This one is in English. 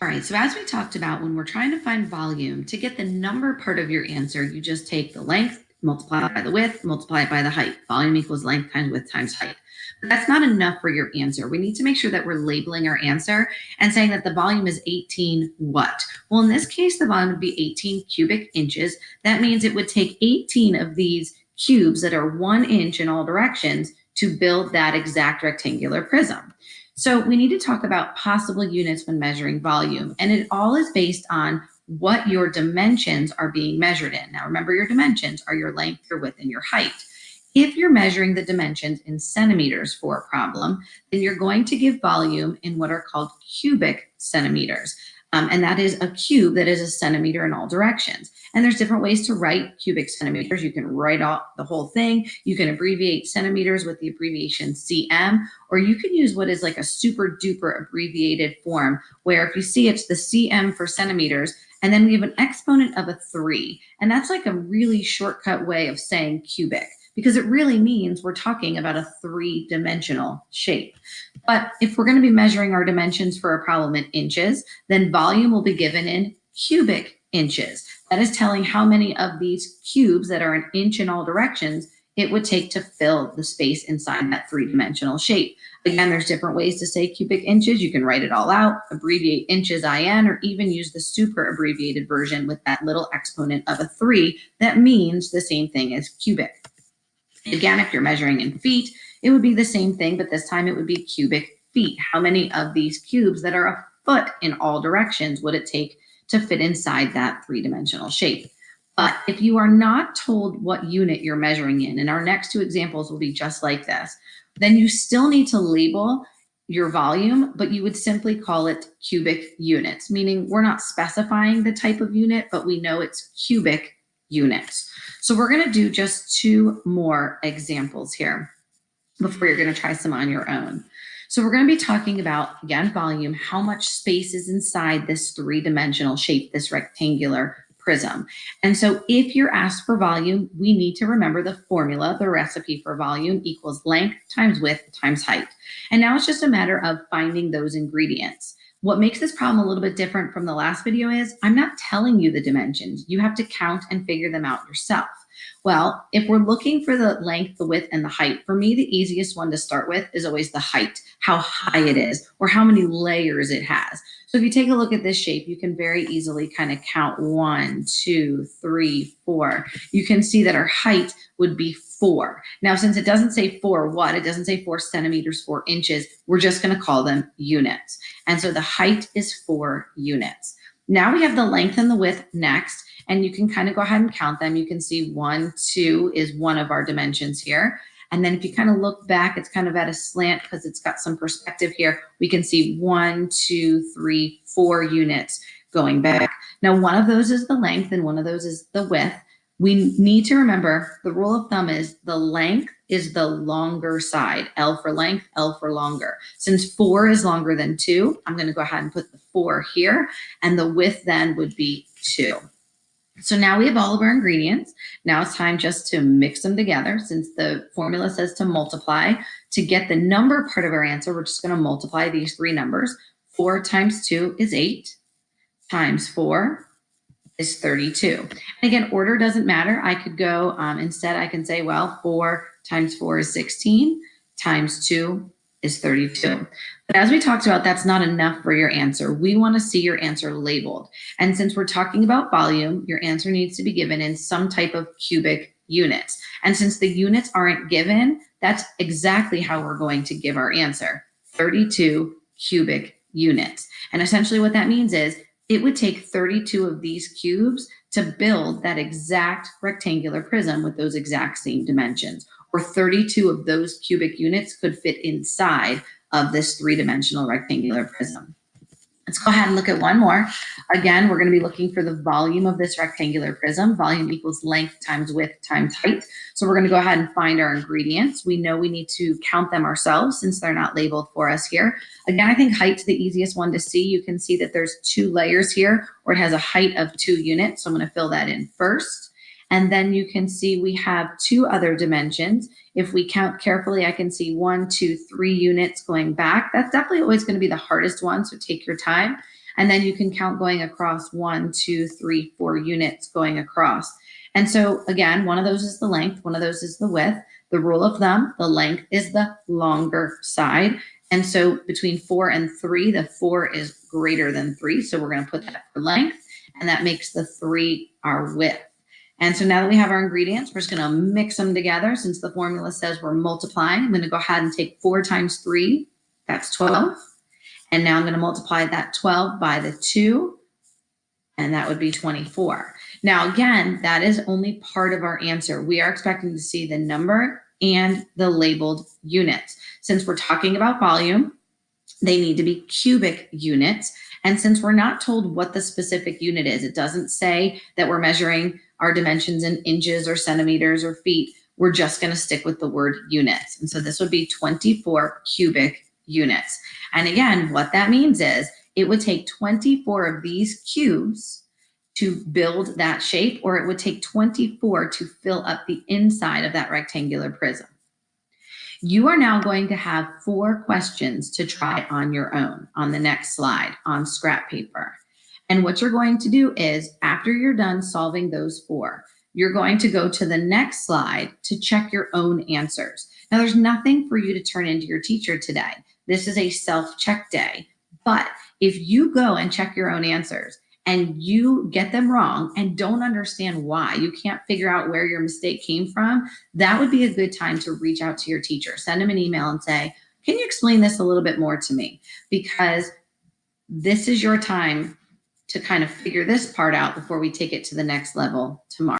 All right, so as we talked about, when we're trying to find volume, to get the number part of your answer, you just take the length, multiply it by the width, multiply it by the height. Volume equals length times width times height. But that's not enough for your answer. We need to make sure that we're labeling our answer and saying that the volume is 18 what? Well, in this case, the volume would be 18 cubic inches. That means it would take 18 of these cubes that are 1 inch in all directions to build that exact rectangular prism. So we need to talk about possible units when measuring volume, and it all is based on what your dimensions are being measured in. Now remember, your dimensions are your length, your width, and your height. If you're measuring the dimensions in centimeters for a problem, then you're going to give volume in what are called cubic centimeters. And that is a cube that is a centimeter in all directions. And there's different ways to write cubic centimeters. You can write out the whole thing. You can abbreviate centimeters with the abbreviation cm, or you can use what is like a super duper abbreviated form where if you see it's the cm for centimeters, and then we have an exponent of a 3. And that's like a really shortcut way of saying cubic, because it really means we're talking about a 3-dimensional shape. But if we're going to be measuring our dimensions for a problem in inches, then volume will be given in cubic inches. That is telling how many of these cubes that are an inch in all directions it would take to fill the space inside that 3-dimensional shape. Again, there's different ways to say cubic inches. You can write it all out, abbreviate inches IN, or even use the super abbreviated version with that little exponent of a 3 that means the same thing as cubic. Again, if you're measuring in feet, it would be the same thing, but this time it would be cubic feet. How many of these cubes that are a foot in all directions would it take to fit inside that 3-dimensional shape? But if you are not told what unit you're measuring in, and our next 2 examples will be just like this, then you still need to label your volume, but you would simply call it cubic units, meaning we're not specifying the type of unit, but we know it's cubic units. So we're going to do just 2 more examples here before you're going to try some on your own. So we're going to be talking about, again, volume, how much space is inside this 3-dimensional shape, this rectangular prism. And so if you're asked for volume, we need to remember the formula, the recipe for volume equals length times width times height. And now it's just a matter of finding those ingredients. What makes this problem a little bit different from the last video is I'm not telling you the dimensions. You have to count and figure them out yourself. Well, if we're looking for the length, the width, and the height, for me, the easiest one to start with is always the height, how high it is, or how many layers it has. So if you take a look at this shape, you can very easily kind of count 1, 2, 3, 4. You can see that our height would be 4. Now, since it doesn't say 4 what, it doesn't say 4 centimeters, 4 inches, we're just going to call them units. And so the height is 4 units. Now we have the length and the width next, and you can kind of go ahead and count them. You can see 1, 2 is one of our dimensions here. And then if you kind of look back, it's kind of at a slant because it's got some perspective here. We can see 1, 2, 3, 4 units going back. Now, one of those is the length and one of those is the width. We need to remember the rule of thumb is the length is the longer side. L for length, L for longer. Since 4 is longer than 2, I'm going to go ahead and put the 4 here, and the width then would be 2. So now we have all of our ingredients. Now it's time just to mix them together. Since the formula says to multiply, to get the number part of our answer, we're just going to multiply these 3 numbers. 4 times 2 is 8, times 4 is 32. And again, order doesn't matter. I could go, instead I can say, well, 4 times 4 is 16, times 2 is 32. But as we talked about, that's not enough for your answer. We want to see your answer labeled. And since we're talking about volume, your answer needs to be given in some type of cubic units. And since the units aren't given, that's exactly how we're going to give our answer, 32 cubic units. And essentially what that means is it would take 32 of these cubes to build that exact rectangular prism with those exact same dimensions, or 32 of those cubic units could fit inside of this 3-dimensional rectangular prism. Let's go ahead and look at one more. Again, we're going to be looking for the volume of this rectangular prism. Volume equals length times width times height. So we're going to go ahead and find our ingredients. We know we need to count them ourselves since they're not labeled for us here. Again, I think height's the easiest one to see. You can see that there's 2 layers here, or it has a height of 2 units. So I'm going to fill that in first. And then you can see we have 2 other dimensions. If we count carefully, I can see 1, 2, 3 units going back. That's definitely always going to be the hardest one, so take your time. And then you can count going across 1, 2, 3, 4 units going across. And so again, one of those is the length, one of those is the width. The rule of thumb, the length is the longer side. And so between 4 and 3, the 4 is greater than 3. So we're going to put that for length, and that makes the 3 our width. And so now that we have our ingredients, we're just going to mix them together. Since the formula says we're multiplying, I'm going to go ahead and take 4 times 3, that's 12. And now I'm going to multiply that 12 by the 2, and that would be 24. Now, again, that is only part of our answer. We are expecting to see the number and the labeled units. Since we're talking about volume, they need to be cubic units. And since we're not told what the specific unit is, it doesn't say that we're measuring our dimensions in inches or centimeters or feet. We're just going to stick with the word units. And so this would be 24 cubic units. And again, what that means is it would take 24 of these cubes to build that shape, or it would take 24 to fill up the inside of that rectangular prism. You are now going to have 4 questions to try on your own on the next slide on scrap paper. And what you're going to do is, after you're done solving those 4, you're going to go to the next slide to check your own answers. Now, there's nothing for you to turn into your teacher today. This is a self-check day. But if you go and check your own answers and you get them wrong and don't understand why, you can't figure out where your mistake came from, that would be a good time to reach out to your teacher. Send them an email and say, can you explain this a little bit more to me? Because this is your time to kind of figure this part out before we take it to the next level tomorrow.